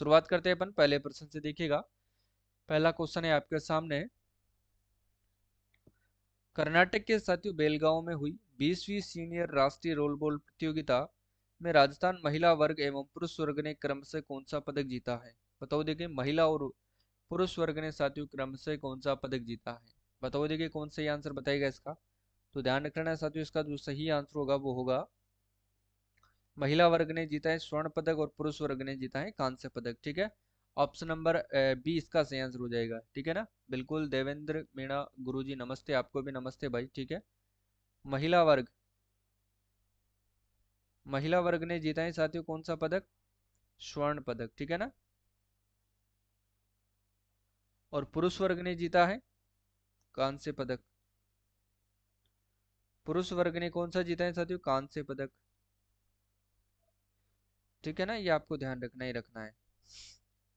शुरुआत करते हैं अपन पहले प्रश्न से। देखिएगा, पहला क्वेश्चन है आपके सामने। कर्नाटक के साथियों बेलगांव में हुई 20वीं सीनियर राष्ट्रीय रोलबॉल प्रतियोगिता में राजस्थान महिला वर्ग एवं पुरुष वर्ग ने क्रमशः कौन सा पदक जीता है? बताओ देखिए, महिला और पुरुष वर्ग ने साथियों क्रमशः कौन सा पदक जीता है? बताओ देखिए, कौन सही आंसर बताएगा इसका? तो ध्यान रखना है साथियों, इसका जो सही आंसर होगा वो होगा महिला वर्ग ने जीता है स्वर्ण पदक और पुरुष वर्ग ने जीता है कांस्य पदक। ठीक है, ऑप्शन नंबर बी इसका सही आंसर हो जाएगा। ठीक है ना, बिल्कुल। देवेंद्र मीणा गुरुजी नमस्ते, आपको भी नमस्ते भाई। ठीक है, महिला वर्ग, महिला वर्ग ने जीता है साथियों कौन सा पदक? स्वर्ण पदक। ठीक है ना, और पुरुष वर्ग ने जीता है कांस्य पदक। पुरुष वर्ग ने कौन सा जीता है साथियों? कांस्य पदक। ठीक है ना, ये आपको ध्यान रखना ही रखना है।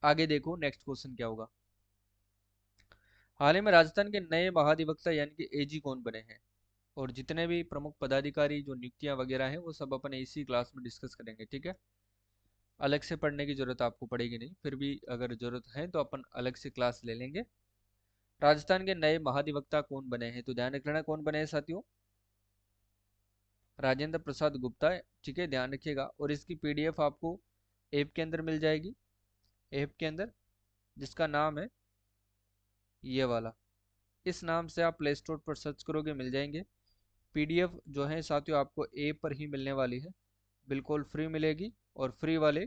आगे देखो नेक्स्ट क्वेश्चन क्या होगा। हाल ही में राजस्थान के नए महाधिवक्ता यानी कि एजी कौन बने हैं? और जितने भी प्रमुख पदाधिकारी जो नियुक्तियां वगैरह हैं वो सब अपन इसी क्लास में डिस्कस करेंगे। ठीक है, अलग से पढ़ने की जरूरत आपको पड़ेगी नहीं, फिर भी अगर जरूरत है तो अपन अलग से क्लास ले लेंगे। राजस्थान के नए महाधिवक्ता कौन बने हैं? तो ध्यान रखना कौन बने हैं साथियों? राजेंद्र प्रसाद गुप्ता। ठीक है, ध्यान रखिएगा। और इसकी पीडीएफ आपको ऐप के अंदर मिल जाएगी, ऐप के अंदर, जिसका नाम है ये वाला। इस नाम से आप प्ले स्टोर पर सर्च करोगे मिल जाएंगे। पीडीएफ जो है साथियों आपको ऐप पर ही मिलने वाली है, बिल्कुल फ्री मिलेगी। और फ्री वाले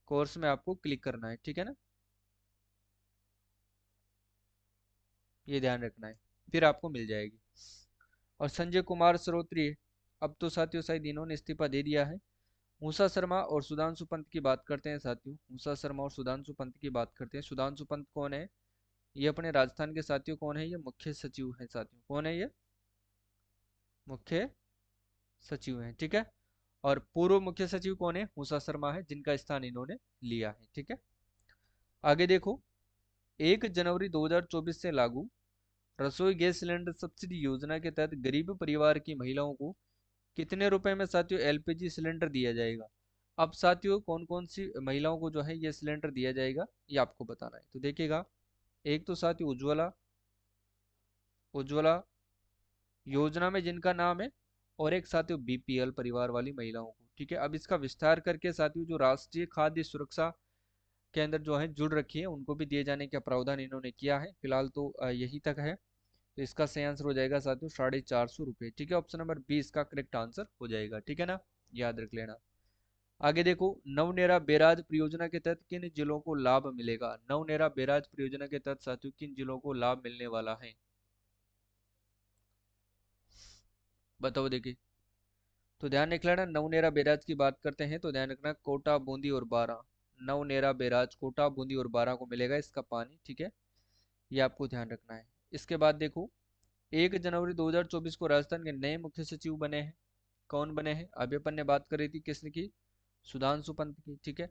कोर्स में आपको क्लिक करना है। ठीक है ना, ये ध्यान रखना है, फिर आपको मिल जाएगी। और संजय कुमार सरोत्री, अब तो साथियों शायद इन्होंने इस्तीफा दे दिया है। मूसा शर्मा और सुधांशु पंत की बात करते हैं साथियों। मूसा शर्मा और सुधांशु पंत की बात करते हैं। सुधांशु पंत कौन है? ये अपने राजस्थान के साथियों कौन है? ये मुख्य सचिव है साथियों। कौन है ये? मुख्य सचिव हैं। ठीक है, और पूर्व मुख्य सचिव कौन है? मूसा शर्मा है, जिनका स्थान इन्होंने लिया है। ठीक है, आगे देखो। 1 जनवरी 2024 से लागू रसोई गैस सिलेंडर सब्सिडी योजना के तहत गरीब परिवार की महिलाओं को कितने रुपए में साथियों एलपीजी सिलेंडर दिया जाएगा? अब साथियों कौन कौन सी महिलाओं को जो है ये सिलेंडर दिया जाएगा ये आपको बताना है। तो देखिएगा, एक तो साथियों उज्ज्वला, उज्ज्वला योजना में जिनका नाम है, और एक साथियों बीपीएल परिवार वाली महिलाओं को। ठीक है, अब इसका विस्तार करके साथियों जो राष्ट्रीय खाद्य सुरक्षा के अंदर जो है जुड़ रखी है उनको भी दिए जाने का प्रावधान इन्होंने किया है। फिलहाल तो यही तक है। तो इसका सही आंसर हो जाएगा साथियों 450 रुपये। ठीक है, ऑप्शन नंबर बी इसका करेक्ट आंसर हो जाएगा। ठीक है ना, याद रख लेना। आगे देखो, नवनेरा बैराज परियोजना के तहत किन जिलों को लाभ मिलेगा? नवनेरा बैराज परियोजना के तहत साथियों किन जिलों को लाभ मिलने वाला है? बताओ देखिए। तो ध्यान रख लेना, नवनेरा बैराज की बात करते हैं तो ध्यान रखना कोटा, बूंदी और बारां। नवनेरा बैराज कोटा, बूंदी और बारां को मिलेगा इसका पानी। ठीक है, ये आपको ध्यान रखना है। इसके बाद देखो, 1 जनवरी 2024 को राजस्थान के नए मुख्य सचिव बने हैं। कौन बने हैं? अभी अपन ने बात करी थी किसने की? सुधांशु पंत की। ठीक है,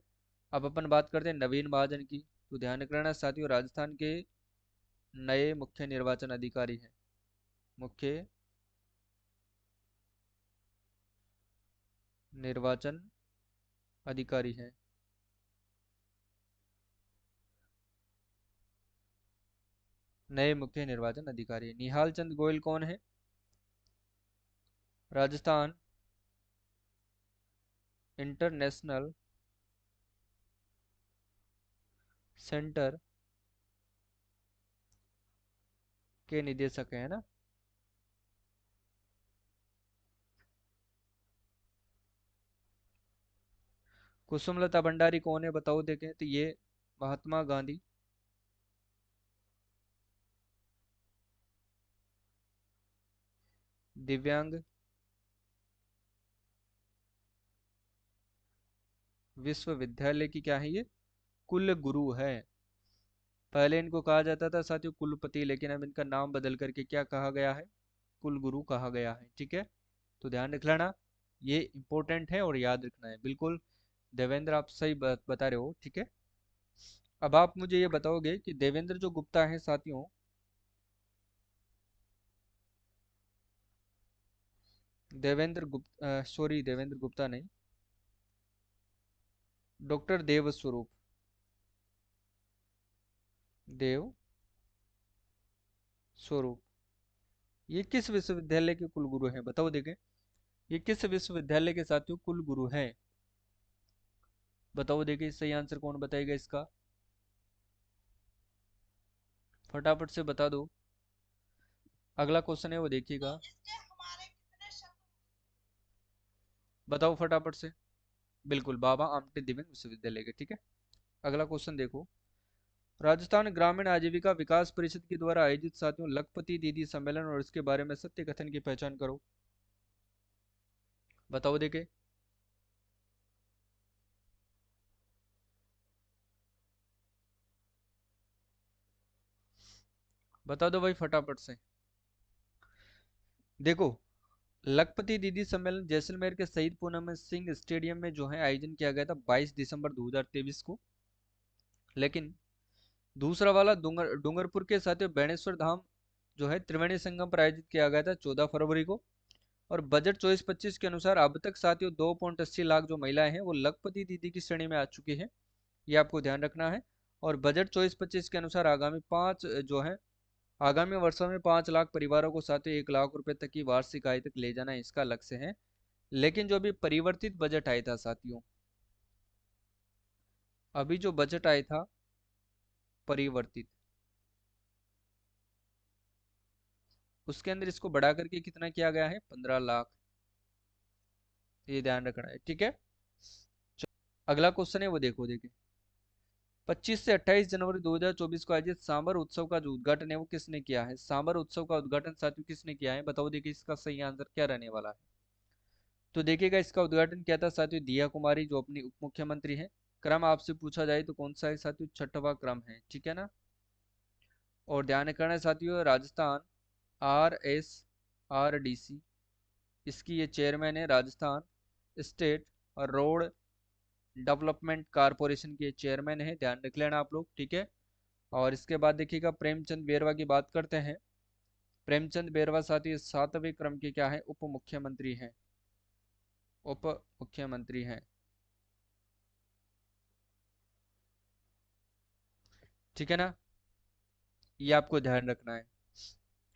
अब अपन बात करते हैं नवीन महाजन की। तो ध्यान रखना साथियों, राजस्थान के नए मुख्य निर्वाचन अधिकारी हैं। मुख्य निर्वाचन अधिकारी हैं। नए मुख्य निर्वाचन अधिकारी निहाल चंद गोयल कौन है? राजस्थान इंटरनेशनल सेंटर के निदेशक है ना। कुसुमलता भंडारी कौन है? बताओ देखें। तो ये महात्मा गांधी दिव्यांग विश्वविद्यालय की क्या है? ये कुल गुरु है। पहले इनको कहा जाता था साथियों कुलपति, लेकिन अब इनका नाम बदल करके क्या कहा गया है? कुल गुरु कहा गया है। ठीक है, तो ध्यान रख लेना, ये इंपॉर्टेंट है और याद रखना है बिल्कुल। देवेंद्र आप सही बात बता रहे हो। ठीक है, अब आप मुझे ये बताओगे कि देवेंद्र जो गुप्ता है साथियों, देवेंद्र गुप्ता, सॉरी देवेंद्र गुप्ता नहीं, डॉक्टर देव स्वरूप। देव स्वरूप। ये किस विश्वविद्यालय के कुलगुरु हैं, बताओ देखें। ये किस विश्वविद्यालय के साथियों कुलगुरु हैं? बताओ देखें, सही आंसर कौन बताएगा इसका? फटाफट से बता दो। अगला क्वेश्चन है वो देखिएगा। बताओ फटाफट से। बिल्कुल, बाबा आमटे दिव्यांग विश्वविद्यालय के, ठीक है। अगला क्वेश्चन देखो। राजस्थान ग्रामीण आजीविका विकास परिषद के द्वारा आयोजित साथियों लखपति दीदी सम्मेलन और इसके बारे में सत्य कथन की पहचान करो। बताओ देखे। बता दो भाई फटाफट से। देखो, लखपति दीदी सम्मेलन जैसलमेर के शहीद पूनम सिंह स्टेडियम में जो है आयोजन किया गया था 22 दिसंबर 2023 को। लेकिन दूसरा वाला डूंगरपुर के साथियों बेणेश्वर धाम जो है त्रिवेणी संगम पर आयोजित किया गया था 14 फरवरी को। और बजट 24-25 के अनुसार अब तक साथियों 2.80 लाख जो महिलाएं हैं वो लखपति दीदी की श्रेणी में आ चुकी हैं। ये आपको ध्यान रखना है। और बजट 24-25 के अनुसार आगामी पाँच जो है आगामी वर्षों में 5 लाख परिवारों को साथ ही 1 लाख रुपए तक की वार्षिक आय तक ले जाना इसका लक्ष्य है। लेकिन जो अभी परिवर्तित बजट आया था साथियों, अभी जो बजट आया था परिवर्तित, उसके अंदर इसको बढ़ा करके कितना किया गया है? 15 लाख। ये ध्यान रखना है, ठीक है। अगला क्वेश्चन है वो देखो देखिए। 25 से 28 जनवरी 2024 को आयोजित सांबर उत्सव का जो उद्घाटन है वो किसने किया है? सांबर उत्सव का उद्घाटन साथियों किसने किया है? बताओ देखिए इसका सही आंसर क्या रहने वाला है। तो देखिएगा, इसका उद्घाटन किया था साथियों दिया कुमारी जो अपनी उप मुख्यमंत्री हैं। क्रम आपसे पूछा जाए तो कौन सा है साथियों? छठवां क्रम है, ठीक है ना। और ध्यान रखना है साथियों, राजस्थान RSRDC इसकी ये चेयरमैन है। Rajasthan state road development corporation के चेयरमैन है, ध्यान रख लेना आप लोग, ठीक है। और इसके बाद देखिएगा प्रेमचंद बेरवा की बात करते हैं। प्रेमचंद बेरवा साथी 7वें क्रम के क्या है? उप मुख्यमंत्री हैं। उप मुख्यमंत्री हैं, ठीक है ना। ये आपको ध्यान रखना है।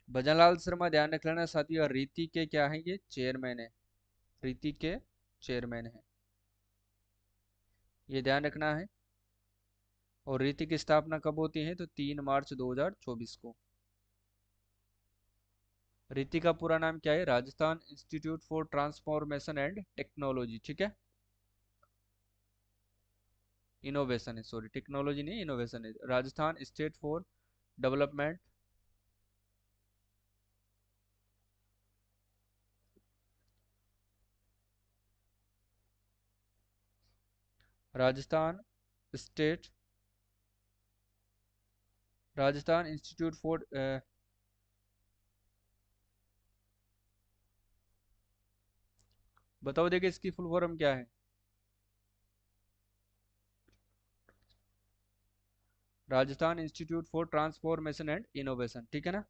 भजनलाल शर्मा ध्यान रख लेना साथी। और रीति के क्या है? ये चेयरमैन है। रीति के चेयरमैन है, ये ध्यान रखना है। और रीति की स्थापना कब होती है? तो 3 मार्च 2024 को। रीति का पूरा नाम क्या है? Rajasthan institute for transformation and technology, ठीक है। इनोवेशन है, सॉरी टेक्नोलॉजी नहीं, इनोवेशन है। Rajasthan state for development Rajasthan state Rajasthan institute for बताओ देखिए इसकी फुल फॉर्म क्या है? Rajasthan institute for transformation and innovation, ठीक है ना।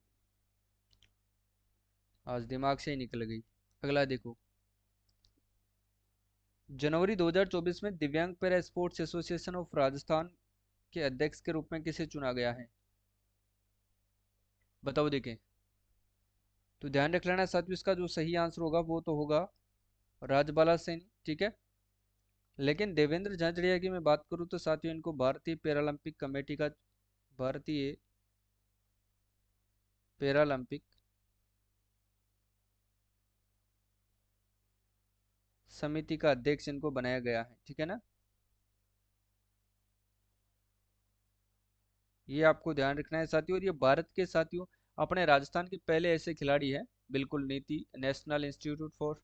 आज दिमाग से ही निकल गई। अगला देखो। जनवरी 2024 में दिव्यांग para sports association of Rajasthan के अध्यक्ष के रूप में किसे चुना गया है? बताओ देखें। तो ध्यान रख लेना साथियों, इसका जो सही आंसर होगा वो तो होगा राजबाला सैनी, ठीक है। लेकिन देवेंद्र झाझड़िया की मैं बात करूं तो साथियों इनको भारतीय पैरालंपिक कमेटी का भारतीय पैरालंपिक समिति का अध्यक्ष इनको बनाया गया है, ठीक है ना। ये आपको ध्यान रखना है साथियों। और ये भारत के साथियों अपने राजस्थान के पहले ऐसे खिलाड़ी हैं। बिल्कुल नीति नेशनल इंस्टीट्यूट फॉर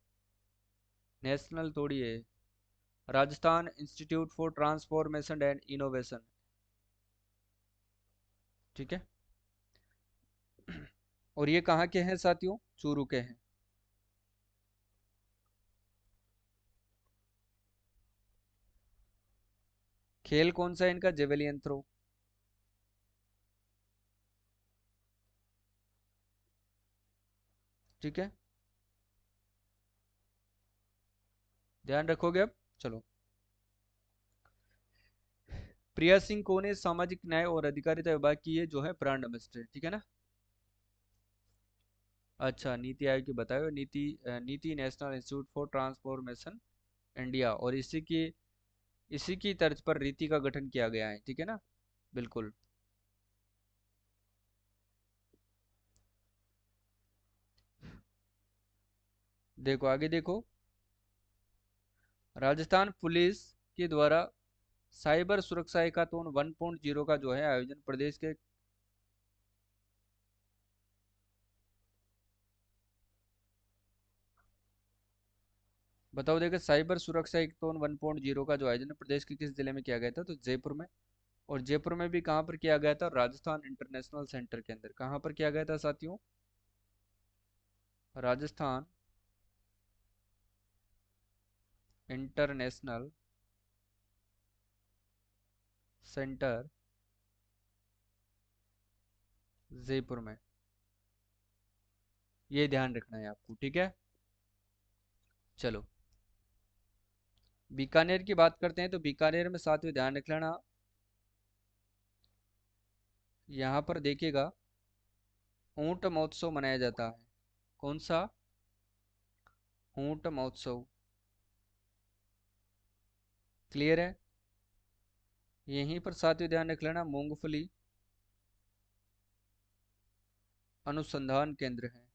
नेशनल थोड़ी है, Rajasthan institute for transformation and innovation, ठीक है। और ये कहाँ के हैं साथियों? चूरू के हैं। खेल कौन सा है इनका? जेवेलियन थ्रो, ठीक है। ध्यान रखोगे अब? चलो। प्रिया सिंह कौन है? सामाजिक न्याय और अधिकारिता विभाग की ये जो है ब्रांड एम्बेसडर, ठीक है ना। अच्छा, नीति आयोग की बताओ। नीति national institute for transformation India, और इसी की तर्ज पर रीति का गठन किया गया है, ठीक है ना। बिल्कुल। देखो आगे देखो। राजस्थान पुलिस के द्वारा साइबर सुरक्षा हैकाथॉन 1.0 का जो है आयोजन प्रदेश के। बताओ, देखो साइबर सुरक्षा हैकाथॉन 1.0 का जो आयोजन प्रदेश के किस जिले में किया गया था? तो जयपुर में। और जयपुर में भी कहाँ पर किया गया था? राजस्थान इंटरनेशनल सेंटर के अंदर। कहाँ पर किया गया था साथियों? राजस्थान इंटरनेशनल सेंटर, जयपुर में। ये ध्यान रखना है आपको, ठीक है। चलो, बीकानेर की बात करते हैं। तो बीकानेर में साथियों ध्यान रख लेना, यहाँ पर देखिएगा ऊंट महोत्सव मनाया जाता है। कौन सा? ऊंट महोत्सव। क्लियर है। यहीं पर साथियों ध्यान रख लेना मूंगफली अनुसंधान केंद्र है।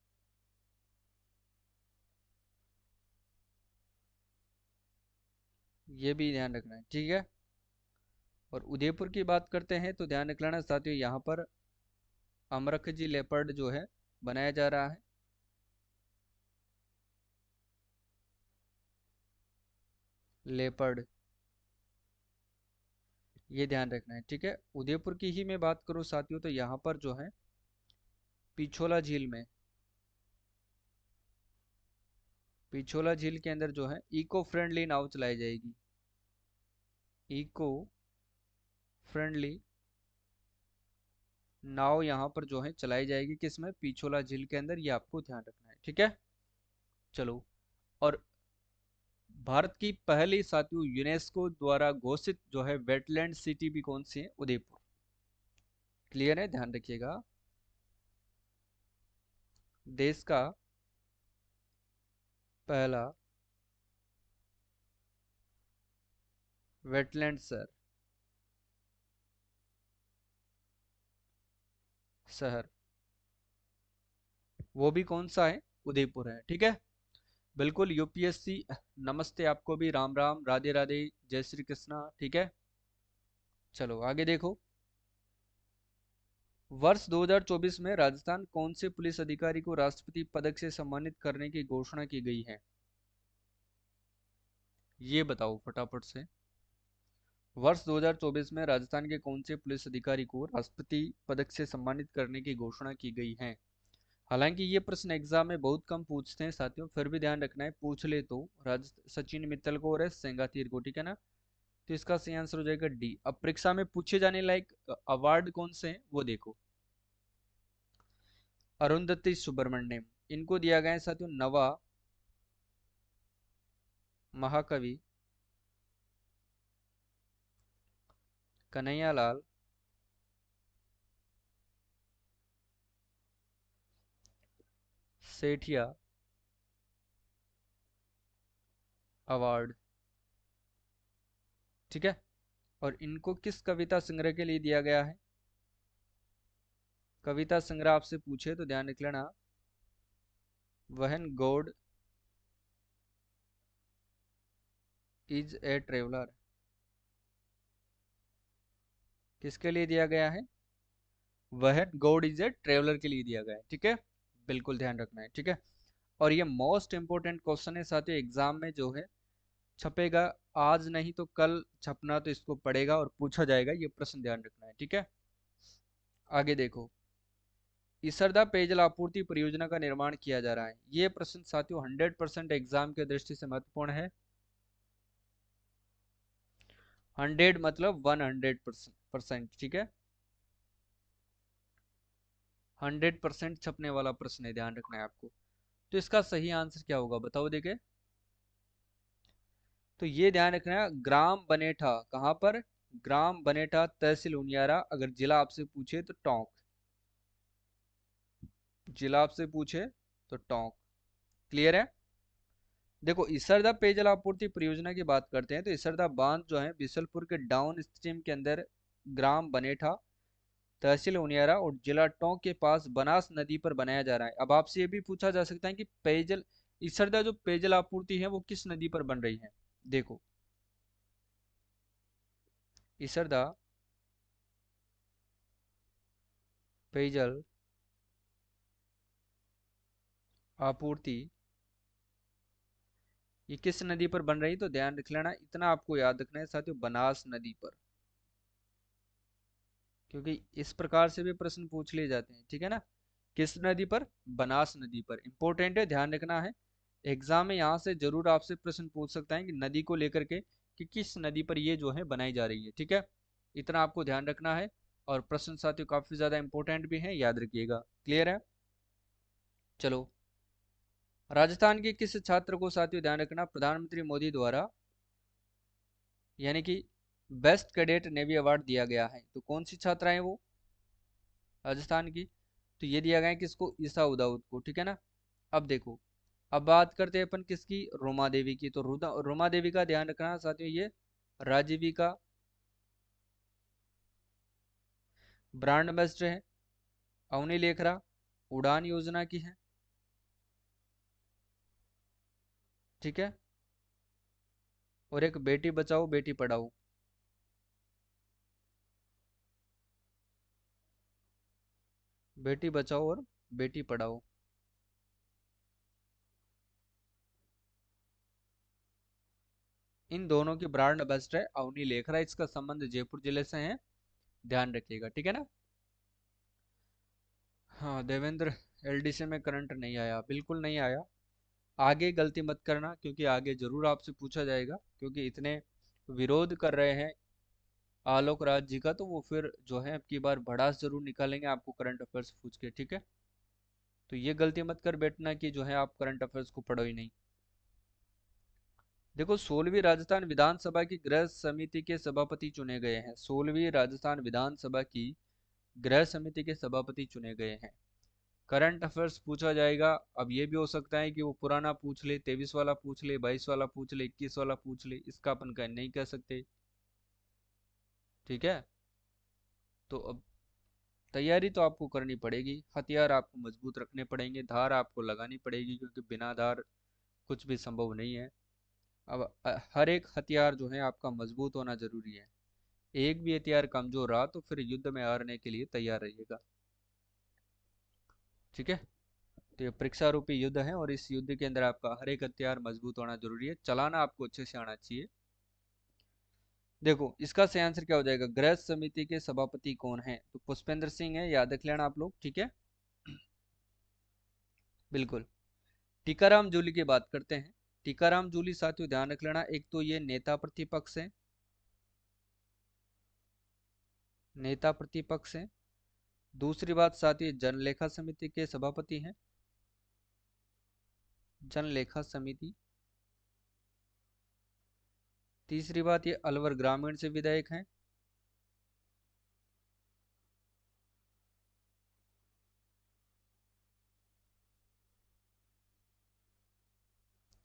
ये भी ध्यान रखना है, ठीक है। और उदयपुर की बात करते हैं तो ध्यान रख लेना साथियों, यहाँ पर अमरखजी लेपर्ड जो है बनाया जा रहा है। लेपर्ड, ये ध्यान रखना है, ठीक है। उदयपुर की ही मैं बात करूँ साथियों, तो यहाँ पर जो है पिछोला झील में, पिछोला झील के अंदर जो है इको फ्रेंडली नाव चलाई जाएगी। इको फ्रेंडली नाव यहाँ पर जो है चलाई जाएगी, किसमें? पिछोला झील के अंदर। ये आपको ध्यान रखना है, ठीक है। चलो, और भारत की पहली साथियों यूनेस्को द्वारा घोषित जो है वेटलैंड सिटी भी कौन सी है? उदयपुर। क्लियर है, ध्यान रखिएगा। देश का पहला वेटलैंड शहर, वो भी कौन सा है? उदयपुर है, ठीक है। बिल्कुल। यूपीएससी नमस्ते आपको भी, राम राम, राधे राधे, जय श्री कृष्णा, ठीक है। चलो आगे देखो। वर्ष 2024 में राजस्थान कौन से पुलिस अधिकारी को राष्ट्रपति पदक से सम्मानित करने की घोषणा की गई है? ये बताओ फटाफट से। वर्ष 2024 में राजस्थान के कौन से पुलिस अधिकारी को राष्ट्रपति पदक से सम्मानित करने की घोषणा की गई है? हालांकि ये प्रश्न एग्जाम में बहुत कम पूछते हैं साथियों, फिर भी ध्यान रखना है, पूछ ले तो सचिन मित्तल को और एस सेंगातीर को, ठीक है ना। तो इसका सही आंसर हो जाएगा डी। अब परीक्षा में पूछे जाने लायक अवार्ड कौन से हैं वो देखो। अरुंधति सुब्रमण्यम, इनको दिया गया है साथियों नवा महाकवि कन्हैयालाल सेठिया अवार्ड, ठीक है। और इनको किस कविता संग्रह के लिए दिया गया है? कविता संग्रह आपसे पूछे तो ध्यान रख लेना when God is a traveller. किसके लिए दिया गया है? When God is a traveller के लिए दिया गया है, ठीक है। बिल्कुल ध्यान रखना है, ठीक है। और ये मोस्ट इंपोर्टेंट क्वेश्चन है साथियों, एग्जाम में जो है छपेगा। आज नहीं तो कल छपना तो इसको पड़ेगा और पूछा जाएगा, ये प्रश्न ध्यान रखना है, ठीक है। आगे देखो। इसरदा पेयजल आपूर्ति परियोजना का निर्माण किया जा रहा है। ये प्रश्न साथियों 100% एग्जाम के दृष्टि से महत्वपूर्ण है। 100 मतलब 100%, ठीक है। 100% छपने वाला प्रश्न है, ध्यान रखना है आपको। तो इसका सही आंसर क्या होगा बताओ देखे। तो ये ध्यान रखना है, ग्राम बनेठा, कहाँ पर? ग्राम बनेठा, तहसील उनियारा, अगर जिला आपसे पूछे तो टोंक। जिला आपसे पूछे तो टोंक। क्लियर है? देखो, इसरदा पेयजल आपूर्ति परियोजना की बात करते हैं तो इसरदा बांध जो है बिशलपुर के डाउन स्ट्रीम के अंदर ग्राम बनेठा, तहसील उनियारा और जिला टोंक के पास बनास नदी पर बनाया जा रहा है। अब आपसे ये भी पूछा जा सकता है कि पेयजल, इसरदा जो पेयजल आपूर्ति है वो किस नदी पर बन रही है। देखो, इसरदा पेयजल आपूर्ति ये किस नदी पर बन रही है, तो ध्यान रख लेना, इतना आपको याद रखना है साथियों, बनास नदी पर। क्योंकि इस प्रकार से भी प्रश्न पूछ लिए जाते हैं, ठीक है ना। किस नदी पर? बनास नदी पर। इंपॉर्टेंट है, ध्यान रखना है। एग्जाम में यहाँ से जरूर आपसे प्रश्न पूछ सकता है कि नदी को लेकर के, कि किस नदी पर ये जो है बनाई जा रही है, ठीक है। इतना आपको ध्यान रखना है। और प्रश्न साथियों काफी ज्यादा इंपॉर्टेंट भी है, याद रखिएगा। क्लियर है? चलो, राजस्थान के किस छात्र को साथियों ध्यान रखना प्रधानमंत्री मोदी द्वारा यानी कि बेस्ट कैडेट नेवी अवार्ड दिया गया है, तो कौन सी छात्रा है वो राजस्थान की? तो ये दिया गया है किसको? ईसा उदाउद को, ठीक है ना। अब देखो, अब बात करते हैं अपन किसकी? रोमा देवी की। तो रोमा देवी का ध्यान रखना साथियों, ये राजीविका ब्रांड एम्बेसडर है। अवनी लेखरा उड़ान योजना की है, ठीक है। और एक बेटी बचाओ बेटी पढ़ाओ, बेटी बचाओ और बेटी पढ़ाओ, इन दोनों की ब्रांड एम्बेसडर है अवनी लेखरा। इसका संबंध जयपुर जिले से है, ध्यान रखिएगा, ठीक है ना। हाँ देवेंद्र, एलडीसी में करंट नहीं आया, बिल्कुल नहीं आया। आगे गलती मत करना, क्योंकि आगे जरूर आपसे पूछा जाएगा, क्योंकि इतने विरोध कर रहे हैं आलोक राज जी का, तो वो फिर जो है अब की बार भड़ास जरूर निकालेंगे आपको करंट अफेयर्स पूछ के, ठीक है। तो ये गलती मत कर बैठना कि जो है आप करंट अफेयर्स को पढ़ो ही नहीं। देखो, 16वीं राजस्थान विधानसभा की गृह समिति के सभापति चुने गए हैं। 16वीं राजस्थान विधानसभा की गृह समिति के सभापति चुने गए हैं। करंट अफेयर्स पूछा जाएगा। अब ये भी हो सकता है कि वो पुराना पूछ ले, 23 वाला पूछ ले, 22 वाला पूछ ले, 21 वाला पूछ ले, इसका अपन कह नहीं कह सकते, ठीक है। तो अब तैयारी तो आपको करनी पड़ेगी, हथियार आपको मजबूत रखने पड़ेंगे, धार आपको लगानी पड़ेगी, क्योंकि बिना धार कुछ भी संभव नहीं है। अब हर एक हथियार जो है आपका मजबूत होना जरूरी है। एक भी हथियार कमजोर रहा तो फिर युद्ध में हारने के लिए तैयार रहिएगा, ठीक है। तो ये परीक्षा रूपी युद्ध है, और इस युद्ध के अंदर आपका हर एक हथियार मजबूत होना जरूरी है, चलाना आपको अच्छे से आना चाहिए। देखो, इसका सही आंसर क्या हो जाएगा? गृह समिति के सभापति कौन है? तो पुष्पेंद्र सिंह है, याद रख लेना आप लोग, ठीक है। बिल्कुल। टीकाराम जूली की बात करते हैं। टीकाराम जूली साथियों ध्यान रख लेना, एक तो ये नेता प्रतिपक्ष है, नेता प्रतिपक्ष है। दूसरी बात साथियों, जनलेखा समिति के सभापति हैं, जनलेखा समिति। तीसरी बात, ये अलवर ग्रामीण से विधायक हैं।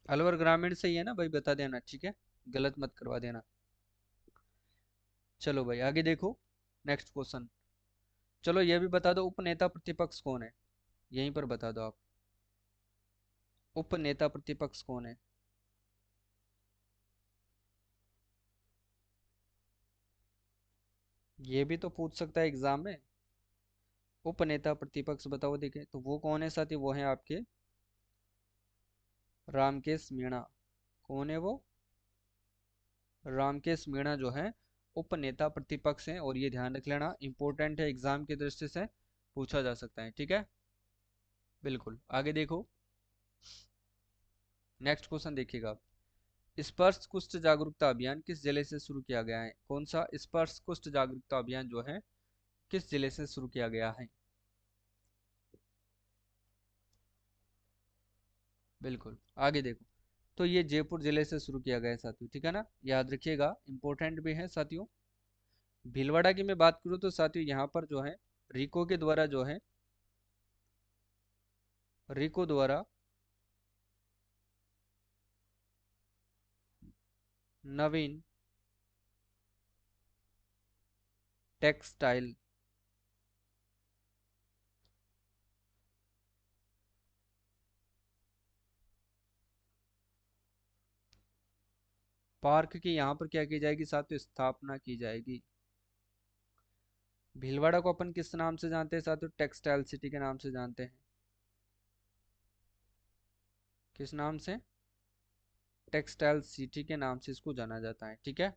अलवर ग्रामीण से ही है ना भाई, बता देना, ठीक है, गलत मत करवा देना। चलो भाई आगे देखो, नेक्स्ट क्वेश्चन। चलो ये भी बता दो, उपनेता प्रतिपक्ष कौन है? यहीं पर बता दो आप, उपनेता प्रतिपक्ष कौन है? ये भी तो पूछ सकता है एग्जाम में। उपनेता प्रतिपक्ष बताओ देखे, तो वो कौन है साथी? वो है आपके रामकेश मीणा। कौन है वो? रामकेश मीणा जो है उपनेता प्रतिपक्ष हैं, और ये ध्यान रख लेना, इंपॉर्टेंट है, एग्जाम की दृष्टि से पूछा जा सकता है, ठीक है। बिल्कुल, आगे देखो, नेक्स्ट क्वेश्चन देखिएगा आप। स्पर्श कुष्ठ जागरूकता अभियान किस जिले से शुरू किया गया है? कौन सा स्पर्श कुष्ठ जागरूकता अभियान जो है किस जिले से शुरू किया गया है? बिल्कुल, आगे देखो, तो ये जयपुर जिले से शुरू किया गया है साथियों, ठीक है ना, याद रखिएगा, इंपॉर्टेंट भी है साथियों। भीलवाड़ा की मैं बात करूँ तो साथियों यहाँ पर जो है रिको के द्वारा जो है, रिको द्वारा नवीन टेक्सटाइल पार्क की यहाँ पर क्या की जाएगी साथियों, स्थापना की जाएगी। भीलवाड़ा को अपन किस नाम से जानते हैं साथियों, टेक्सटाइल सिटी के नाम से जानते हैं। किस नाम से, टेक्सटाइल सिटी के नाम से इसको जाना जाता है, ठीक है।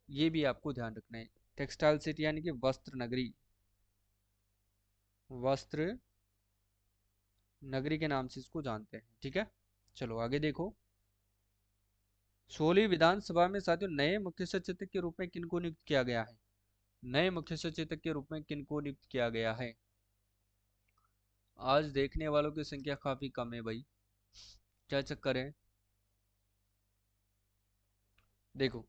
ये भी आपको ध्यान रखना है, टेक्सटाइल सिटी यानी कि वस्त्र नगरी, वस्त्र नगरी के नाम से इसको जानते हैं, ठीक है। चलो आगे देखो, 16वीं विधानसभा में साथियों नए मुख्य सचेतक के रूप में किनको नियुक्त किया गया है, नए मुख्य सचेतक के रूप में किनको नियुक्त किया गया है। आज देखने वालों की संख्या काफी कम है भाई, क्या चक्कर है। देखो,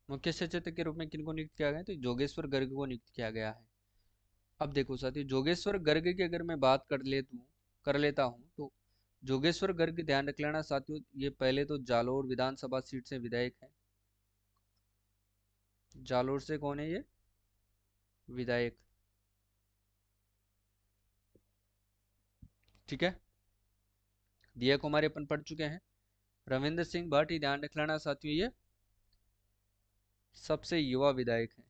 मुख्य सचेतक के रूप में किनको नियुक्त किया गया है, तो जोगेश्वर गर्ग को नियुक्त किया गया है। अब देखो साथियों, जोगेश्वर गर्ग की अगर मैं बात कर लेता हूँ तो जोगेश्वर गर्ग ध्यान रख लेना साथियों, ये पहले तो जालोर विधानसभा सीट से विधायक है। जालोर से कौन है ये विधायक, ठीक है। दिया कुमारी अपन पढ़ चुके हैं। रविंद्र सिंह भट्ट ही ध्यान रख लेना साथियों, ये सबसे युवा विधायक है।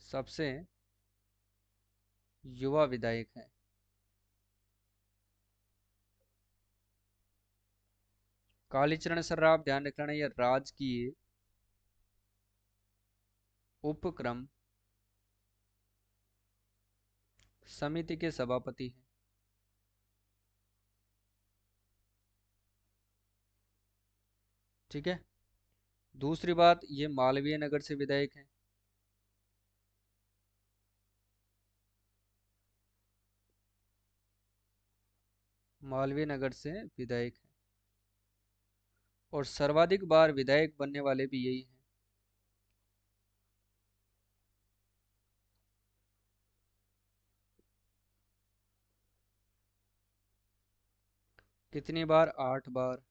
सबसे युवा विधायक है। कालीचरण सर्राफ ध्यान रख लेना, ये राजकीय उपक्रम समिति के सभापति हैं, ठीक है। दूसरी बात, ये मालवीय नगर से विधायक हैं। मालवीय नगर से विधायक हैं, और सर्वाधिक बार विधायक बनने वाले भी यही हैं। कितनी बार, 8 बार,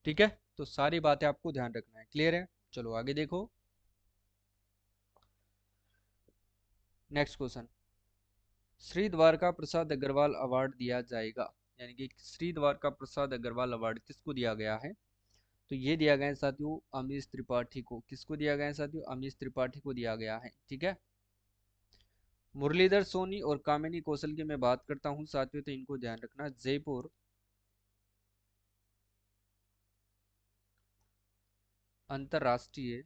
ठीक है। तो सारी बातें आपको ध्यान रखना है, क्लियर है। चलो आगे देखो, next question, Shri Dwarka Prasad Agarwal award दिया जाएगा, यानी कि श्री द्वारका प्रसाद अग्रवाल अवार्ड किसको दिया गया है, तो ये दिया गया है साथियों अमीश त्रिपाठी को। किसको दिया गया है साथियों, अमीश त्रिपाठी को दिया गया है, ठीक है। मुरलीधर सोनी और कामिनी कौशल की मैं बात करता हूँ साथियों, तो इनको ध्यान रखना, जयपुर अंतरराष्ट्रीय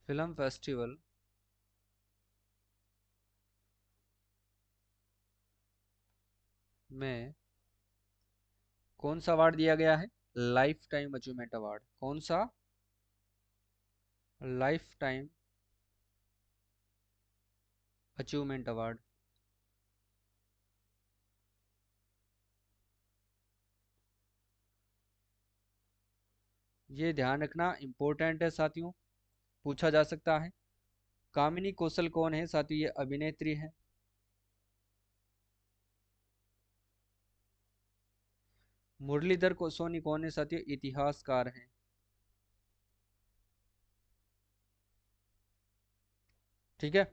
फिल्म फेस्टिवल में कौन सा अवार्ड दिया गया है, लाइफ टाइम अचीवमेंट अवार्ड। कौन सा, लाइफ टाइम अचीवमेंट अवार्ड। ये ध्यान रखना इंपॉर्टेंट है साथियों, पूछा जा सकता है। कामिनी कौशल कौन है साथियों, ये अभिनेत्री है। मुरलीधर को सोनी कौन है साथियों, इतिहासकार हैं। ठीक है।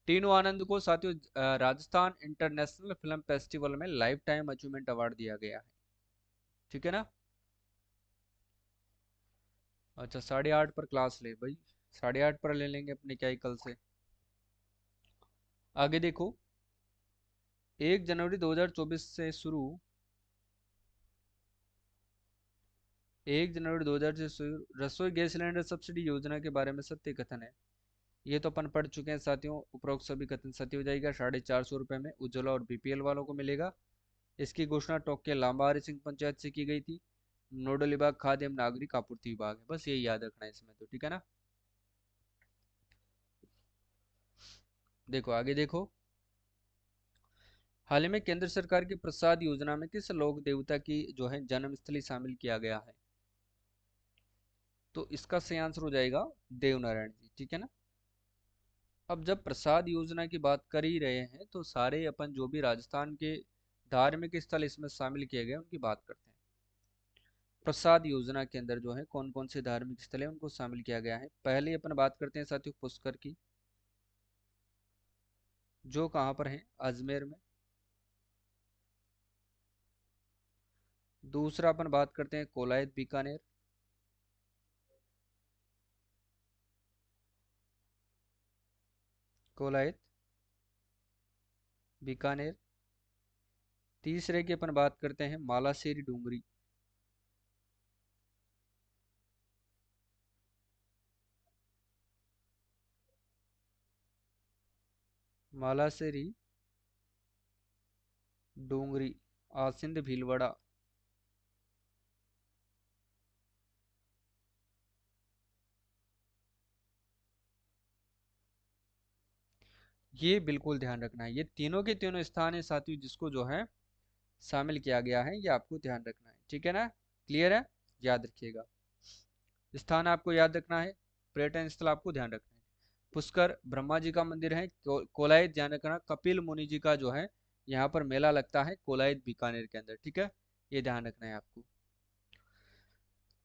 टीनू आनंद को साथियों राजस्थान इंटरनेशनल फिल्म फेस्टिवल में लाइफ टाइम अचीवमेंट अवार्ड दिया गया है, ठीक है ना। अच्छा, 8:30 पर क्लास ले भाई, 8:30 पर ले लेंगे अपने, क्या ही कल से। आगे देखो, 1 जनवरी 2024 से शुरू, 1 जनवरी 2000 से शुरू रसोई गैस सिलेंडर सब्सिडी योजना के बारे में सत्य कथन है। ये तो अपन पढ़ चुके हैं साथियों, उपरोक्त सभी कथन सत्य हो जाएगा। 450 रुपये में उज्ज्वला और बीपीएल वालों को मिलेगा। इसकी घोषणा टोंक के लांबारी सिंह पंचायत से की गई थी। नोडल विभाग खाद्य एवं नागरिक आपूर्ति विभाग है, बस यही याद रखना है इसमें, तो ठीक है ना। देखो आगे देखो, हाल ही में केंद्र सरकार की प्रसाद योजना में किस लोक देवता की जो है जन्मस्थली शामिल किया गया है? तो इसका सही आंसर हो जाएगा देवनारायण जी, ठीक है ना। अब जब प्रसाद योजना की बात कर ही रहे हैं तो सारे अपन जो भी राजस्थान के धार्मिक स्थल इसमें शामिल किए गए उनकी बात करते हैं। प्रसाद योजना के अंदर जो है कौन कौन से धार्मिक स्थल है उनको शामिल किया गया है। पहले अपन बात करते हैं साथियों पुष्कर की, जो कहाँ पर है, अजमेर में। दूसरा अपन बात करते हैं कोलायत बीकानेर। कोलायत बीकानेर। तीसरे की अपन बात करते हैं मालासेरी डूंगरी। मालासेरी डूंगरी आसिंद भीलवाड़ा। ये बिल्कुल ध्यान रखना है, ये तीनों के तीनों स्थान है साथियों जिसको जो है शामिल किया गया है, ये आपको ध्यान रखना है, ठीक है ना। क्लियर है, याद रखिएगा। स्थान आपको याद रखना है, पर्यटन स्थल आपको ध्यान रखना है। पुष्कर ब्रह्मा जी का मंदिर है। कोलायत ध्यान रखना कपिल मुनि जी का जो है यहाँ पर मेला लगता है कोलायत बीकानेर के अंदर, ठीक है। ये ध्यान रखना है आपको।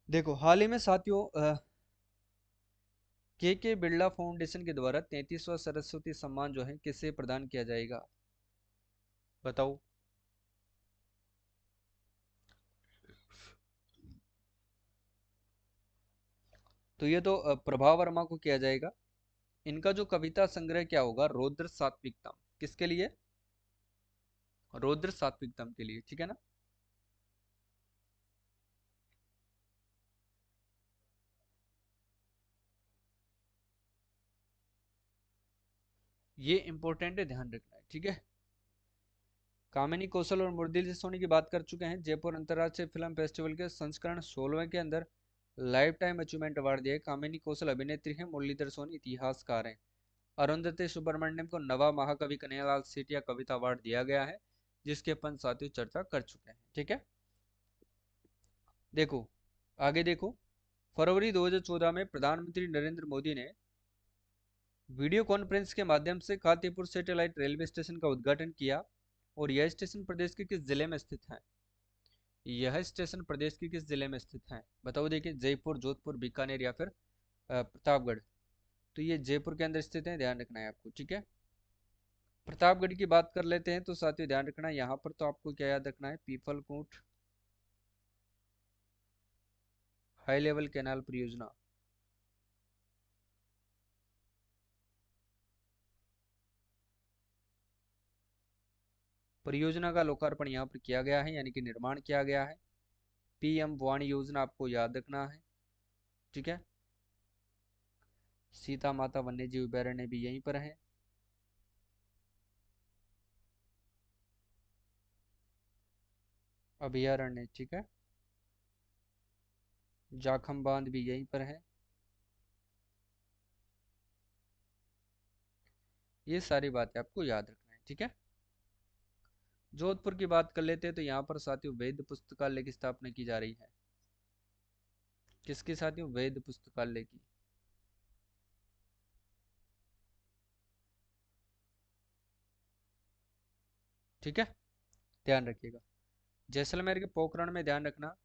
देखो हाल ही में साथियों के बिरला फाउंडेशन के द्वारा 33वां सरस्वती सम्मान जो है किसे प्रदान किया जाएगा, बताओ। तो ये तो प्रभा वर्मा को किया जाएगा। इनका जो कविता संग्रह क्या होगा, रौद्र सात्विकतम, किसके लिए, रौद्र सात्विकतम के लिए, ठीक है ना। ये इंपॉर्टेंट है, ध्यान रखना है, ठीक है। कामिनी कौशल और मुरली सोनी की बात कर चुके हैं। जयपुर अंतर्राष्ट्रीय फिल्म फेस्टिवल के संस्करण 16वें के अंदर लाइफ टाइम अचीवमेंट अवार्ड दिए। कामिनी कौशल अभिनेत्री हैं, मुरलीधर सोनी इतिहासकार हैं। अरुंधति सुब्रमण्यम को नवा महाकवि कन्हैयालाल सेठिया कविता अवार्ड दिया गया है, जिसके अपन साथियों चर्चा कर चुके हैं, ठीक है। देखो आगे देखो, फरवरी 2014 में प्रधानमंत्री नरेंद्र मोदी ने वीडियो कॉन्फ्रेंस के माध्यम से खातीपुर सैटेलाइट रेलवे स्टेशन का उद्घाटन किया। और यह स्टेशन प्रदेश के किस जिले में स्थित है, यह स्टेशन प्रदेश के किस जिले में स्थित है, बताओ। देखिए जयपुर, जोधपुर, बीकानेर या फिर प्रतापगढ़। तो ये जयपुर के अंदर स्थित है, ध्यान रखना है आपको, ठीक है। प्रतापगढ़ की बात कर लेते हैं तो साथियों ध्यान रखना यहाँ पर तो आपको क्या याद रखना है, पीपलकोट हाई लेवल कैनाल परियोजना। परियोजना का लोकार्पण यहाँ पर किया गया है, यानी कि निर्माण किया गया है। पीएम वाणी योजना आपको याद रखना है, ठीक है। सीता माता वन्य जीव अभयारण्य भी यहीं पर है। अभयारण्य, ठीक है। जाखम बांध भी यहीं पर है। ये सारी बातें आपको याद रखना है, ठीक है। जोधपुर की बात कर लेते हैं तो यहाँ पर साथियों वेद पुस्तकालय की स्थापना की जा रही है। किसकी साथियों, वेद पुस्तकालय की। ठीक है, ध्यान रखिएगा। जैसलमेर के पोखरण में ध्यान रखना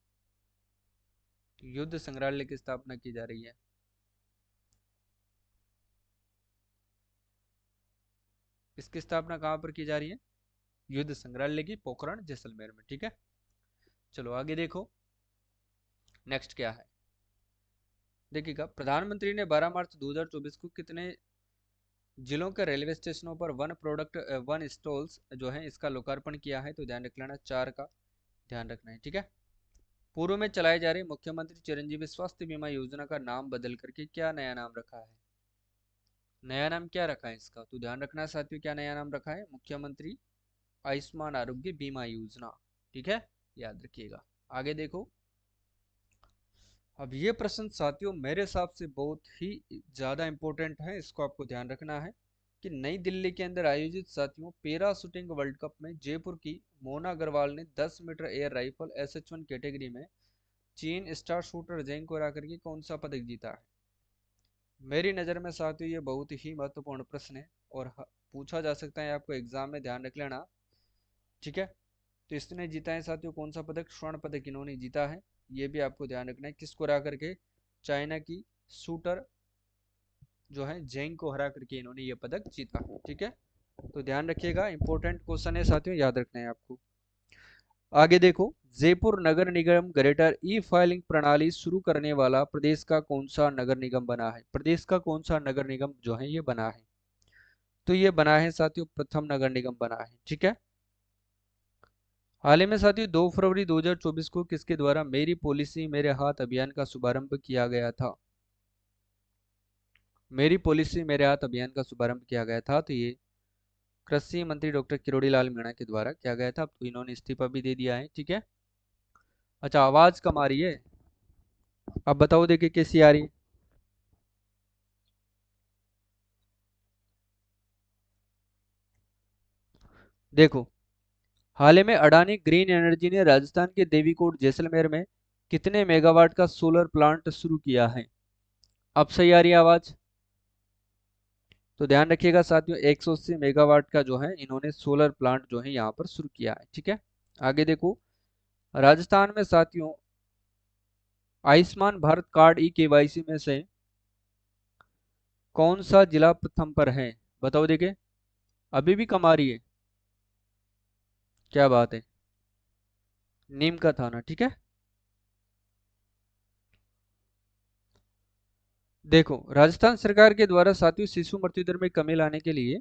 युद्ध संग्रहालय की स्थापना की जा रही है। इसकी स्थापना कहाँ पर की जा रही है, युद्ध संग्रहालय की पोखरण जैसलमेर में, ठीक है। चलो आगे देखो, नेक्स्ट क्या है। देखिएगा, प्रधानमंत्री ने 12 मार्च 2024 को कितने जिलों के रेलवे स्टेशनों पर वन प्रोडक्ट वन स्टॉल्स जो है इसका लोकार्पण किया है, तो ध्यान रख लेना, 4 का ध्यान रखना है, ठीक है। पूर्व में चलाए जा रहे मुख्यमंत्री चिरंजीवी स्वास्थ्य बीमा योजना का नाम बदल करके क्या नया नाम रखा है, नया नाम क्या रखा है इसका, तो ध्यान रखना साथियों, क्या नया नाम रखा है, मुख्यमंत्री आयुष्मान आरोग्य बीमा योजना, ठीक है, याद रखिएगा। आगे देखो, अब ये प्रश्न साथियों मेरे हिसाब से बहुत ही ज्यादा इंपॉर्टेंट है, इसको आपको ध्यान रखना है कि नई दिल्ली के अंदर आयोजित साथियों पैरा शूटिंग वर्ल्ड कप में जयपुर की मोना अग्रवाल ने 10 metre air rifle SH1 category में चीन स्टार शूटर जैंग को हरा करके कौन सा पदक जीता है? मेरी नज़र में साथियों ये बहुत ही महत्वपूर्ण प्रश्न है और पूछा जा सकता है, आपको एग्जाम में ध्यान रख लेना। ठीक है, तो इसने जीता है साथियों कौन सा पदक? स्वर्ण पदक इन्होंने जीता है। ये भी आपको ध्यान रखना है, किसको हरा करके? चाइना की शूटर जो है जेंग को हरा करके इन्होंने ये पदक जीता। ठीक है, तो ध्यान रखिएगा, इंपॉर्टेंट क्वेश्चन है साथियों, याद रखना है आपको। आगे देखो, जयपुर नगर निगम ग्रेटर ई फाइलिंग प्रणाली शुरू करने वाला प्रदेश का कौन सा नगर निगम बना है? प्रदेश का कौन सा नगर निगम जो है ये बना है? तो ये बना है साथियों प्रथम नगर निगम बना है। ठीक है, हाल ही में साथियों 2 फरवरी 2024 को किसके द्वारा मेरी पॉलिसी मेरे हाथ अभियान का शुभारंभ किया गया था? मेरी पॉलिसी मेरे हाथ अभियान का शुभारंभ किया गया था, तो ये कृषि मंत्री डॉक्टर किरोड़ी लाल मीणा के द्वारा किया गया था। अब तो इन्होंने इस्तीफा भी दे दिया है। ठीक है, अच्छा आवाज कम आ रही है, अब बताओ देखिए कैसी आ रही है? देखो, हाल ही में अडानी ग्रीन एनर्जी ने राजस्थान के देवीकोट जैसलमेर में कितने मेगावाट का सोलर प्लांट शुरू किया है? अब सही आ रही है आवाज? तो ध्यान रखिएगा साथियों 180 मेगावाट का जो है इन्होंने सोलर प्लांट जो है यहाँ पर शुरू किया है। ठीक है, आगे देखो, राजस्थान में साथियों आयुष्मान भारत कार्ड ई KYC में से कौन सा जिला प्रथम पर है? बताओ देखिए, अभी भी कम आ रही है? क्या बात है, नीम का थाना। ठीक है, देखो राजस्थान सरकार के द्वारा साथियों शिशु मृत्यु दर में कमी लाने के लिए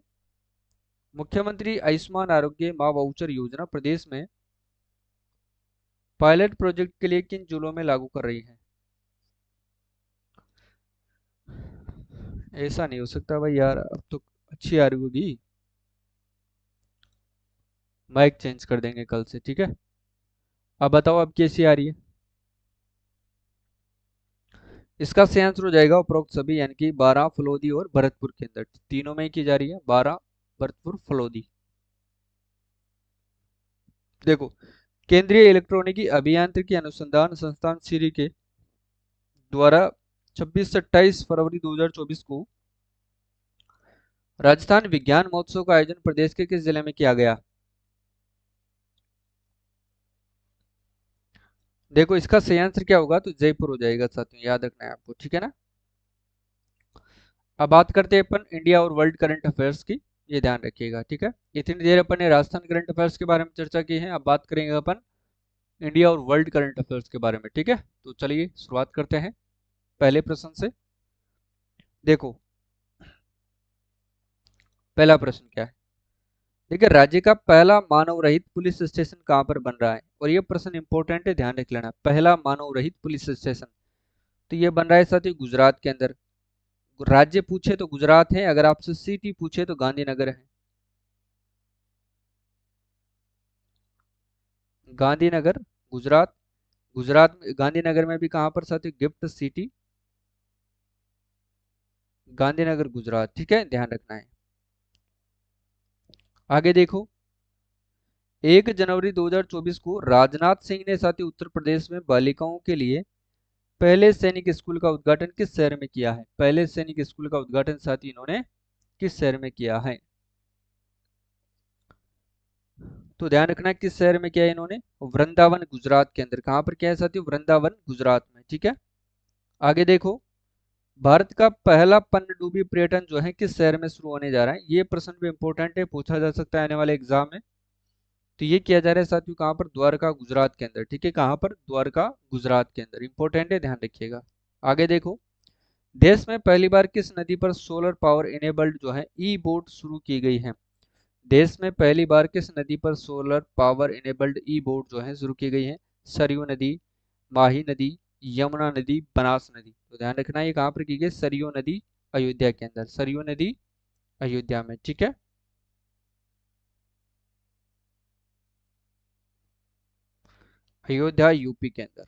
मुख्यमंत्री आयुष्मान आरोग्य माँ वाउचर योजना प्रदेश में पायलट प्रोजेक्ट के लिए किन जिलों में लागू कर रही है? ऐसा नहीं हो सकता भाई यार, अब तो अच्छी आ रही होगी, माइक चेंज कर देंगे कल से। ठीक है, अब बताओ अब कैसी आ रही है? इसका सही आंसर हो जाएगा उपरोक्त सभी, यानी कि 12 फलोदी और भरतपुर के अंदर तीनों में ही की जा रही है, 12 भरतपुर फलोदी। देखो, केंद्रीय इलेक्ट्रॉनिकी अभियांत्रिकी अनुसंधान संस्थान सीरी के द्वारा 26 से 28 फरवरी 2024 को राजस्थान विज्ञान महोत्सव का आयोजन प्रदेश के किस जिले में किया गया? देखो इसका सही आंसर क्या होगा? तो जयपुर हो जाएगा साथियों, याद रखना है आपको। ठीक है ना, अब बात करते हैं अपन इंडिया और वर्ल्ड करंट अफेयर्स की, ये ध्यान रखिएगा। ठीक है, इतनी देर अपन ने राजस्थान करंट अफेयर्स के बारे में चर्चा की है, अब बात करेंगे अपन इंडिया और वर्ल्ड करंट अफेयर्स के बारे में। ठीक है, तो चलिए शुरुआत करते हैं पहले प्रश्न से। देखो पहला प्रश्न क्या है? देखिए, राज्य का पहला मानव रहित पुलिस स्टेशन कहाँ पर बन रहा है? और ये प्रश्न इंपॉर्टेंट है, ध्यान रख लेना, पहला मानव रहित पुलिस स्टेशन तो ये बन रहा है साथी गुजरात के अंदर। राज्य पूछे तो गुजरात है, अगर आपसे सिटी पूछे तो गांधीनगर है। गांधीनगर गुजरात, गुजरात में गांधीनगर में भी कहाँ पर साथी? Gift city, Gandhinagar Gujarat. ठीक है, ध्यान रखना है। आगे देखो, 1 जनवरी 2024 को राजनाथ सिंह ने साथी उत्तर प्रदेश में बालिकाओं के लिए पहले सैनिक स्कूल का उद्घाटन किस शहर में किया है? पहले सैनिक स्कूल का उद्घाटन साथी इन्होंने किस शहर में किया है? तो ध्यान रखना है किस शहर में किया है इन्होंने? वृंदावन गुजरात के अंदर। कहाँ पर किया है साथियों? वृंदावन गुजरात में। ठीक है, आगे देखो, भारत का पहला पनडुब्बी पर्यटन जो है किस शहर में शुरू होने जा रहा है? ये प्रश्न भी इंपॉर्टेंट है, पूछा जा सकता है आने वाले एग्जाम में। तो ये किया जा रहा है साथियों कहाँ पर? द्वारका गुजरात के अंदर। ठीक है, कहाँ पर? द्वारका गुजरात के अंदर, इंपॉर्टेंट है, ध्यान रखिएगा। आगे देखो, देश में पहली बार किस नदी पर सोलर पावर इनेबल्ड जो है ई बोट शुरू की गई है? देश में पहली बार किस नदी पर सोलर पावर इनेबल्ड ई बोट जो है शुरू की गई है? सरयू नदी, माही नदी, यमुना नदी, बनास नदी। तो ध्यान रखना ये कहाँ पर की गई? सरयू नदी अयोध्या के अंदर, सरयू नदी अयोध्या में। ठीक है, अयोध्या यूपी के अंदर।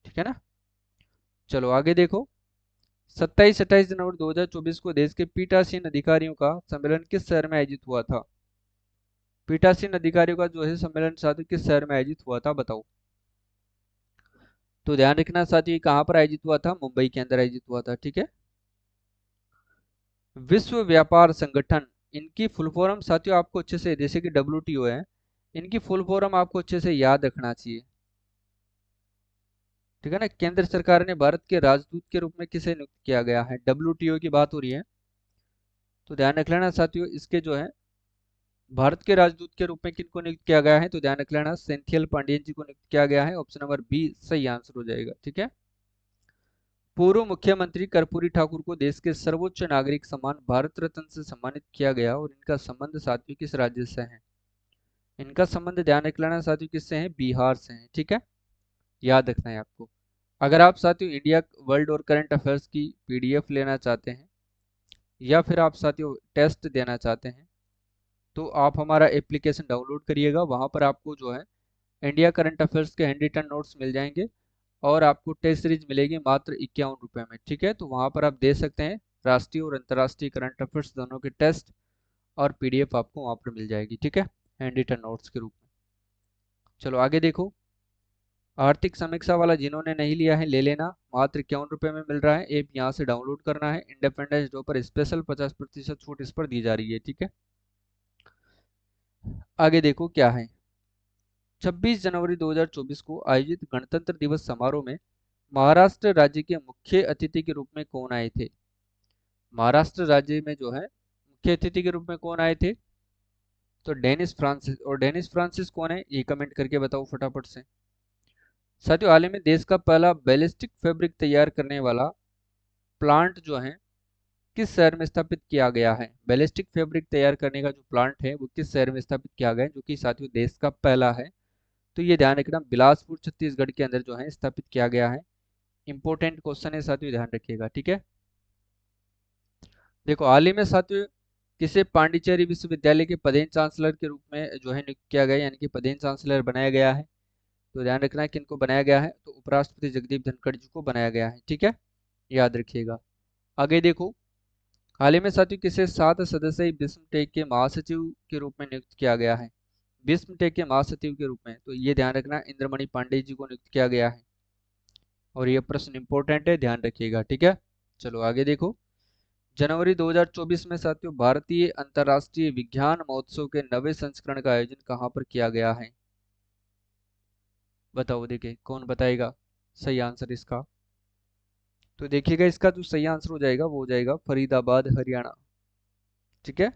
ठीक है ना, चलो आगे देखो, 27-28 जनवरी 2024 को देश के पीठासीन अधिकारियों का सम्मेलन किस शहर में आयोजित हुआ था? पीठासीन अधिकारियों का जो है सम्मेलन साथियों किस शहर में आयोजित हुआ था, बताओ। तो ध्यान रखना साथियों, ये कहाँ पर आयोजित हुआ था? मुंबई के अंदर आयोजित हुआ था, ठीक है। विश्व व्यापार संगठन, इनकी फुल फॉर्म साथियों आपको अच्छे से, जैसे कि WTO है, इनकी फुल फॉर्म आपको अच्छे से याद रखना चाहिए, ठीक है ना। केंद्र सरकार ने भारत के राजदूत के रूप में किसे नियुक्त किया गया है? WTO की बात हो रही है, तो ध्यान रख लेना साथियों, इसके जो है भारत के राजदूत के रूप में किनको नियुक्त किया गया है? तो ध्यान रख लेना, सेंथियल पांडियन जी को नियुक्त किया गया है। ऑप्शन नंबर बी सही आंसर हो जाएगा, ठीक है। पूर्व मुख्यमंत्री कर्पूरी ठाकुर को देश के सर्वोच्च नागरिक सम्मान भारत रत्न से सम्मानित किया गया और इनका संबंध साथियों किस राज्य से है? इनका संबंध ध्यान रख लेना साथियों किससे है? बिहार से है, ठीक है। याद रखना है आपको। अगर आप साथियों इंडिया वर्ल्ड और करंट अफेयर्स की PDF लेना चाहते हैं या फिर आप साथियों टेस्ट देना चाहते हैं, तो आप हमारा एप्लीकेशन डाउनलोड करिएगा। वहां पर आपको जो है इंडिया करंट अफेयर्स के हैंड रिटन नोट्स मिल जाएंगे और आपको टेस्ट सीरीज मिलेगी मात्र 51 रुपये में, ठीक है। तो वहां पर आप दे सकते हैं, राष्ट्रीय और अंतर्राष्ट्रीय करंट अफेयर्स दोनों के टेस्ट और PDF आपको वहां पर मिल जाएगी, ठीक है, हैंड रिटन नोट्स के रूप में। चलो आगे देखो। आर्थिक समीक्षा वाला जिन्होंने नहीं लिया है ले लेना, मात्र 51 रुपये में मिल रहा है। ऐप यहाँ से डाउनलोड करना है। इंडिपेंडेंस डे पर स्पेशल 50% छूट इस पर दी जा रही है, ठीक है। आगे देखो क्या है। 26 जनवरी 2024 को आयोजित गणतंत्र दिवस समारोह में महाराष्ट्र राज्य के मुख्य अतिथि के रूप में कौन आए थे? महाराष्ट्र राज्य में जो है मुख्य अतिथि के रूप में कौन आए थे? तो डेनिस फ्रांसिस। और डेनिस फ्रांसिस कौन है, ये कमेंट करके बताओ फटाफट से। साथियों हाल ही में देश का पहला बैलिस्टिक फैब्रिक तैयार करने वाला प्लांट जो है किस शहर में स्थापित किया गया है? बैलिस्टिक फैब्रिक तैयार करने का जो प्लांट है वो किस शहर में स्थापित किया गया है, जो कि साथियों देश का पहला है? तो ये ध्यान रखना, बिलासपुर छत्तीसगढ़ के अंदर जो है स्थापित किया गया है। इंपॉर्टेंट क्वेश्चन है साथियों, ध्यान रखिएगा, ठीक है। देखो हाल ही में साथियों किसे पांडिचेरी विश्वविद्यालय के पदेन चांसलर के रूप में जो है नियुक्त किया गया, यानी कि पदेन चांसलर बनाया गया है? तो ध्यान रखना है किनको बनाया गया है, तो उपराष्ट्रपति जगदीप धनखड़ जी को बनाया गया है, ठीक है, याद रखिएगा। आगे देखो। हाल ही में साथियों किसे 7 सदस्यीय बिस्मटेक के महासचिव के रूप में नियुक्त किया गया है? बिस्मटेक के महासचिव के रूप में, तो ये ध्यान रखना इंद्रमणि पांडे जी को नियुक्त किया गया है। और ये प्रश्न इंपॉर्टेंट है, ध्यान रखिएगा, ठीक है। चलो आगे देखो। जनवरी 2024 में साथियों भारतीय अंतर्राष्ट्रीय विज्ञान महोत्सव के 90वें संस्करण का आयोजन कहाँ पर किया गया है? बताओ, देखिए कौन बताएगा सही आंसर इसका। तो देखिएगा इसका जो सही आंसर हो जाएगा वो हो जाएगा फरीदाबाद, हरियाणा, ठीक है।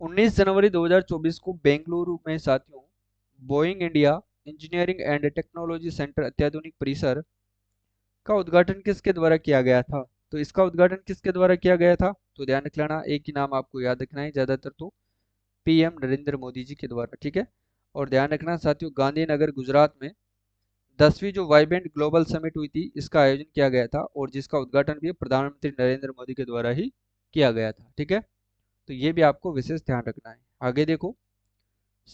19 जनवरी 2024 को बेंगलुरु में साथियों Boeing India engineering and technology centre अत्याधुनिक परिसर का उद्घाटन किसके द्वारा किया गया था? तो इसका उद्घाटन किसके द्वारा किया गया था? तो ध्यान रख लेना, एक ही नाम आपको याद रखना है ज्यादातर, तो PM नरेंद्र मोदी जी के द्वारा, ठीक है। और ध्यान रखना साथियों गांधीनगर गुजरात में 10वीं जो वाइब्रेंट ग्लोबल समिट हुई थी इसका आयोजन किया गया था और जिसका उद्घाटन भी प्रधानमंत्री नरेंद्र मोदी के द्वारा ही किया गया था, ठीक है। तो ये भी आपको विशेष ध्यान रखना है। आगे देखो।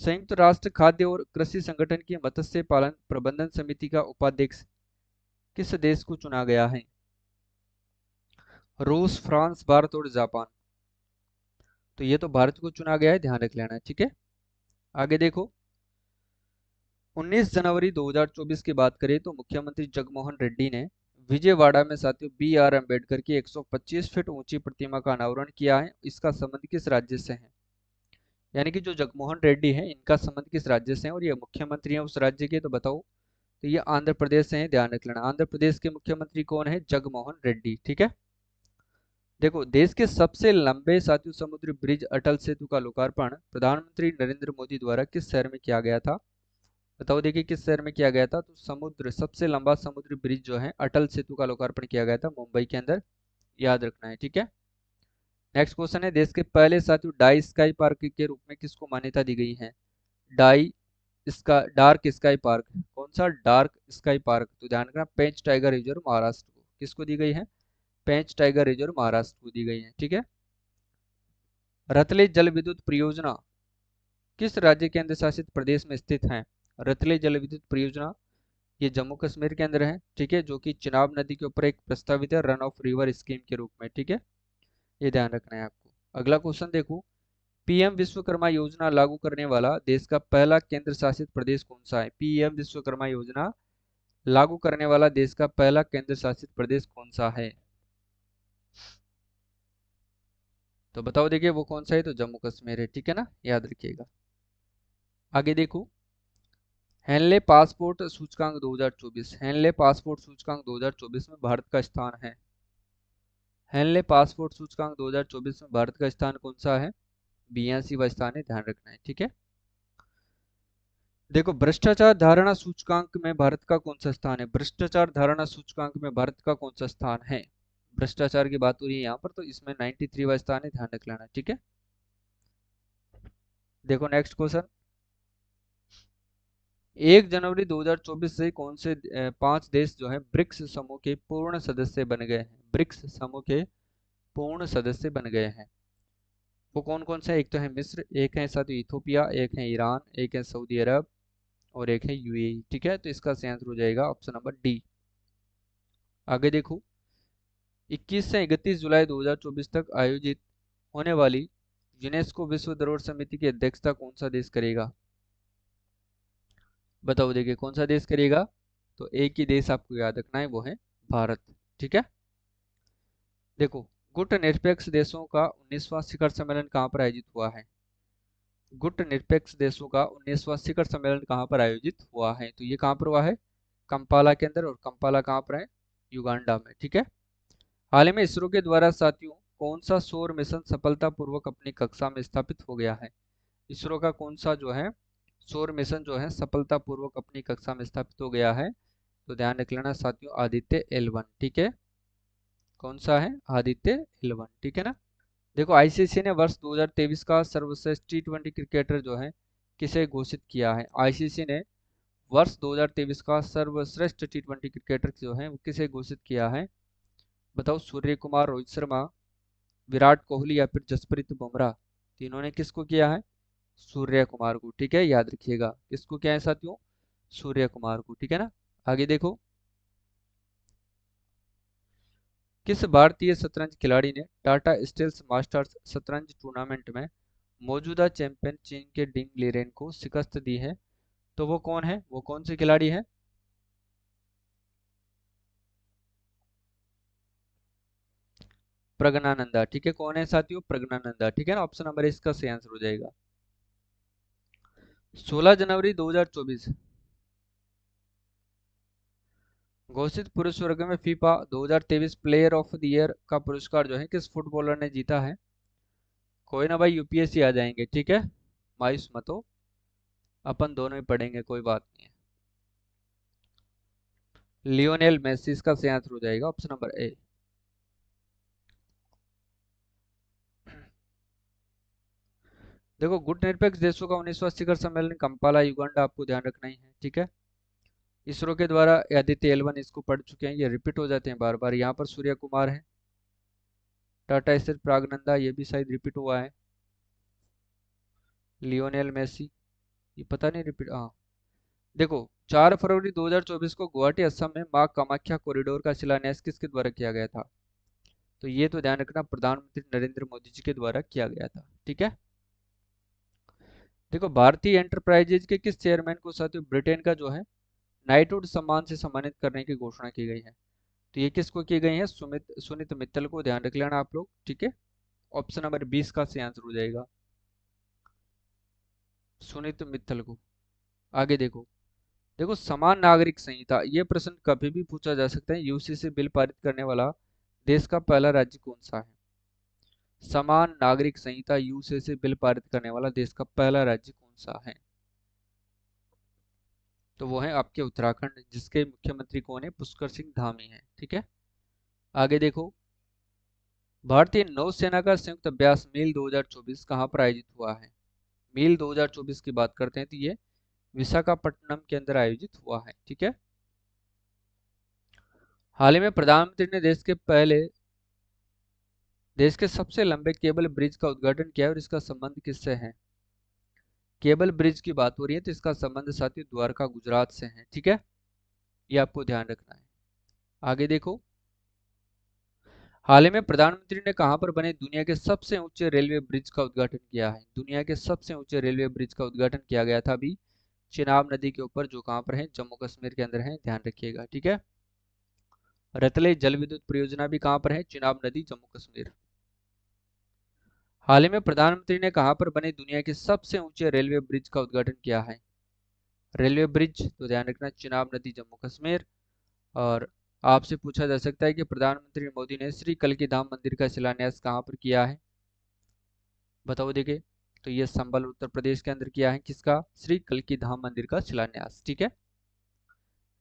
संयुक्त राष्ट्र खाद्य और कृषि संगठन की मत्स्य पालन प्रबंधन समिति का उपाध्यक्ष किस देश को चुना गया है? रूस, फ्रांस, भारत और जापान। तो ये तो भारत को चुना गया है, ध्यान रख लेना है, ठीक है। आगे देखो। 19 जनवरी 2024 की बात करें तो मुख्यमंत्री जगमोहन रेड्डी ने विजयवाड़ा में साथियों BR अम्बेडकर की 125 फीट ऊंची प्रतिमा का अनावरण किया है। इसका संबंध किस राज्य से है? यानी कि जो जगमोहन रेड्डी है इनका संबंध किस राज्य से है और ये मुख्यमंत्री हैं उस राज्य के, तो बताओ। तो ये आंध्र प्रदेश से है, ध्यान रख लेना। आंध्र प्रदेश के मुख्यमंत्री कौन है? जगमोहन रेड्डी, ठीक है। देखो देश के सबसे लंबे साथियों समुद्री ब्रिज अटल सेतु का लोकार्पण प्रधानमंत्री नरेंद्र मोदी द्वारा किस शहर में किया गया था? बताओ देखिए किस शहर में किया गया था? तो समुद्र सबसे लंबा समुद्री ब्रिज जो है अटल सेतु का लोकार्पण किया गया था मुंबई के अंदर, याद रखना है, ठीक है। नेक्स्ट क्वेश्चन है, देश के पहले साथियों डाई स्काई पार्क के रूप में किसको मान्यता दी गई है? डाई इसका डार्क स्काई पार्क, कौन सा? Dark sky park. तो ध्यान रखना पेंच टाइगर रिजर्व महाराष्ट्र को किसको दी गई है? पेंच टाइगर रिजर्व महाराष्ट्र को दी गई है, ठीक है। रतले जल विद्युत परियोजना किस राज्य केंद्र शासित प्रदेश में स्थित है? रतले जल विद्युत परियोजना ये जम्मू कश्मीर के अंदर है, ठीक है, जो कि चिनाब नदी के ऊपर एक प्रस्तावित है रन ऑफ रिवर स्कीम के रूप में, ठीक है। ये ध्यान रखना है आपको। अगला क्वेश्चन देखो, पीएम विश्वकर्मा योजना लागू करने वाला देश का पहला केंद्र शासित प्रदेश कौन सा है? पीएम विश्वकर्मा योजना लागू करने वाला देश का पहला केंद्र शासित प्रदेश कौन सा है? तो बताओ, देखिए वो कौन सा है, तो जम्मू कश्मीर है, ठीक है ना, याद रखिएगा। आगे देखो, हेनले पासपोर्ट सूचकांक 2024, हेनले पासपोर्ट सूचकांक 2024 में भारत का स्थान है। हेनले पासपोर्ट सूचकांक 2024 में भारत का स्थान कौन सा है? 82वां स्थान है, ध्यान रखना है, ठीक है। देखो, भ्रष्टाचार धारणा सूचकांक में भारत का कौन सा स्थान है? भ्रष्टाचार धारणा सूचकांक में भारत का कौन सा स्थान है? भ्रष्टाचार की बात हो रही है यहाँ पर, तो इसमें 93वां स्थान है, ध्यान रख लेना, ठीक है। देखो नेक्स्ट क्वेश्चन, 1 जनवरी 2024 से कौन से 5 देश जो है ब्रिक्स समूह के पूर्ण सदस्य बन गए हैं? ब्रिक्स समूह के पूर्ण सदस्य बन गए हैं, वो कौन कौन से? एक तो है मिस्र, एक है साथ इथोपिया, एक है ईरान, एक है सऊदी अरब और एक है यूएई, ठीक है। तो इसका सही आंसर हो जाएगा ऑप्शन नंबर डी। आगे देखो, 21 से 31 जुलाई 2024 तक आयोजित होने वाली यूनेस्को विश्व धरोहर समिति की अध्यक्षता कौन सा देश करेगा? बताओ, देखिए कौन सा देश करेगा? तो एक ही देश आपको याद रखना है, वो है भारत, ठीक है। देखो, गुट निरपेक्ष देशों का 19वां शिखर सम्मेलन कहाँ पर आयोजित हुआ है? गुट निरपेक्ष देशों का 19वां शिखर सम्मेलन कहाँ पर आयोजित हुआ है? तो ये कहाँ पर हुआ है? कंपाला के अंदर, और कंपाला कहाँ पर है? युगांडा में, ठीक है। हाल ही में इसरो के द्वारा साथियों कौन सा सौर मिशन सफलतापूर्वक अपनी कक्षा में स्थापित हो गया है? इसरो का कौन सा जो है सौर मिशन जो है सफलतापूर्वक अपनी कक्षा में स्थापित हो गया है? तो ध्यान रख लेना साथियों, आदित्य L1, ठीक है। कौन सा है? आदित्य L1, ठीक है ना। देखो, आईसीसी ने वर्ष 2023 का सर्वश्रेष्ठ टी20 क्रिकेटर जो है किसे घोषित किया है? आईसीसी ने वर्ष 2023 का सर्वश्रेष्ठ टी20 क्रिकेटर जो है वो किसे घोषित किया है? बताओ, सूर्य कुमार, रोहित शर्मा, विराट कोहली या फिर जसप्रीत बुमराह? तीनों ने किसको किया है? सूर्य कुमार को, ठीक है, याद रखिएगा। किसको क्या है साथियों? सूर्य कुमार को, ठीक है ना। आगे देखो, किस भारतीय शतरंज खिलाड़ी ने टाटा स्टील्स मास्टर्स शतरंज टूर्नामेंट में मौजूदा चैंपियन चीन के डिंग लीरेन को शिकस्त दी है? तो वो कौन है? वो कौन से खिलाड़ी है? प्रज्ञानंदा, ठीक है। कौन है साथियों? प्रज्ञानंदा, ठीक है ना। ऑप्शन नंबर इसका सही आंसर हो जाएगा। 16 जनवरी 2024 घोषित पुरुष वर्ग में FIFA 2023 player of the year का पुरस्कार जो है किस फुटबॉलर ने जीता है? कोई ना भाई, यूपीएससी आ जाएंगे, ठीक है, मायूस मत हो, अपन दोनों ही पढ़ेंगे, कोई बात नहीं है। लियोनेल मेसी इसका सही आंसर हो जाएगा, ऑप्शन नंबर ए। देखो, गुट निरपेक्ष देशों का 19वां शिखर सम्मेलन कंपाला युगांडा, आपको ध्यान रखना ही है, ठीक है। इसरो के द्वारा आदित्य L1 इसको पढ़ चुके हैं, ये रिपीट हो जाते हैं बार बार। यहाँ पर सूर्य कुमार है, टाटा स्टील प्रागनंदा, ये भी शायद रिपीट हुआ है। लियोनेल मेसी, ये पता नहीं रिपीट, हाँ। देखो, 4 फरवरी 2024 को गुवाहाटी असम में मां कामाख्या कॉरिडोर का शिलान्यास किसके द्वारा किया गया था? तो ये तो ध्यान रखना, प्रधानमंत्री नरेंद्र मोदी जी के द्वारा किया गया था, ठीक है। देखो, भारतीय एंटरप्राइजेज के किस चेयरमैन को साथियों ब्रिटेन का जो है नाइटहुड सम्मान से सम्मानित करने की घोषणा की गई है? तो ये किसको की गई है? सुनीत मित्तल को, ध्यान रख लेना आप लोग, ठीक है। ऑप्शन नंबर 20 का सही आंसर हो जाएगा, सुनीत मित्तल को। आगे देखो, देखो समान नागरिक संहिता, ये प्रश्न कभी भी पूछा जा सकता है, यूसीसी बिल पारित करने वाला देश का पहला राज्य कौन सा है? समान नागरिक संहिता यूसीसी बिल पारित करने वाला देश का पहला राज्य कौन सा है? तो वो है आपके उत्तराखंड, जिसके मुख्यमंत्री कौन है? पुष्कर सिंह धामी है, ठीक है। आगे देखो, भारतीय नौसेना का संयुक्त अभ्यास मील 2024 कहाँ पर आयोजित हुआ है? मील 2024 की बात करते हैं तो ये विशाखापट्टनम के अंदर आयोजित हुआ है, ठीक है। हाल ही में प्रधानमंत्री ने देश के सबसे लंबे केबल ब्रिज का उद्घाटन किया है, और इसका संबंध किससे है? केबल ब्रिज की बात हो रही है, तो इसका संबंध साथियों द्वारका गुजरात से है, ठीक है। ये आपको ध्यान रखना है। आगे देखो, हाल ही में प्रधानमंत्री ने कहां पर बने दुनिया के सबसे ऊंचे रेलवे ब्रिज का उद्घाटन किया है? दुनिया के सबसे ऊंचे रेलवे ब्रिज का उद्घाटन किया गया था अभी चिनाब नदी के ऊपर, जो कहां पर है? जम्मू कश्मीर के अंदर है, ध्यान रखिएगा, ठीक है। रतलय जल विद्युत परियोजना भी कहां पर है? चिनाब नदी, जम्मू कश्मीर। हाल ही में प्रधानमंत्री ने कहां पर बने दुनिया के सबसे ऊंचे रेलवे ब्रिज का उद्घाटन किया है? रेलवे ब्रिज, तो ध्यान रखना चिनाब नदी, जम्मू कश्मीर। और आपसे पूछा जा सकता है कि प्रधानमंत्री मोदी ने श्री कल्की धाम मंदिर का शिलान्यास कहाँ पर किया है? बताओ देखिए। तो ये संबल उत्तर प्रदेश के अंदर किया है, किसका? श्री कल्की धाम मंदिर का शिलान्यास, ठीक है।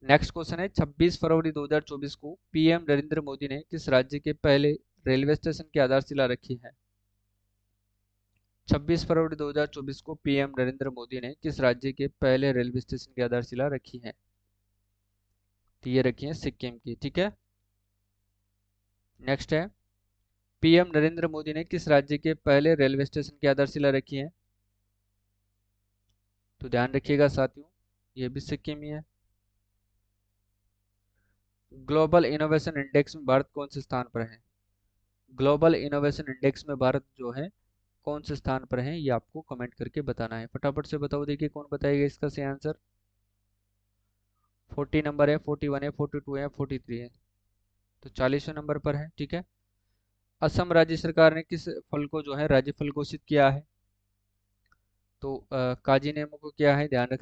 नेक्स्ट क्वेश्चन है, 26 फरवरी 2024 को पीएम नरेंद्र मोदी ने किस राज्य के पहले रेलवे स्टेशन की आधारशिला रखी है? 26 फरवरी 2024 को पीएम नरेंद्र मोदी ने किस राज्य के पहले रेलवे स्टेशन की आधारशिला रखी है? तो ये रखी है सिक्किम की, ठीक है। नेक्स्ट है, पीएम नरेंद्र मोदी ने किस राज्य के पहले रेलवे स्टेशन की आधारशिला रखी है? तो ध्यान रखिएगा साथियों, ये भी सिक्किम ही है। ग्लोबल इनोवेशन इंडेक्स में भारत कौन से स्थान पर है? ग्लोबल इनोवेशन इंडेक्स में भारत जो है कौन से स्थान पर है, ये आपको कमेंट करके बताना है। फटाफट से बताओ देखिए, कौन बताएगा इसका सही आंसर? 40 नंबर है, 41 है, 42 है, 43 है? तो 40वें नंबर पर है, ठीक है। असम राज्य सरकार ने किस फल को जो है राज्य फल घोषित किया है? तो काजी नेमो को क्या है, ध्यान रख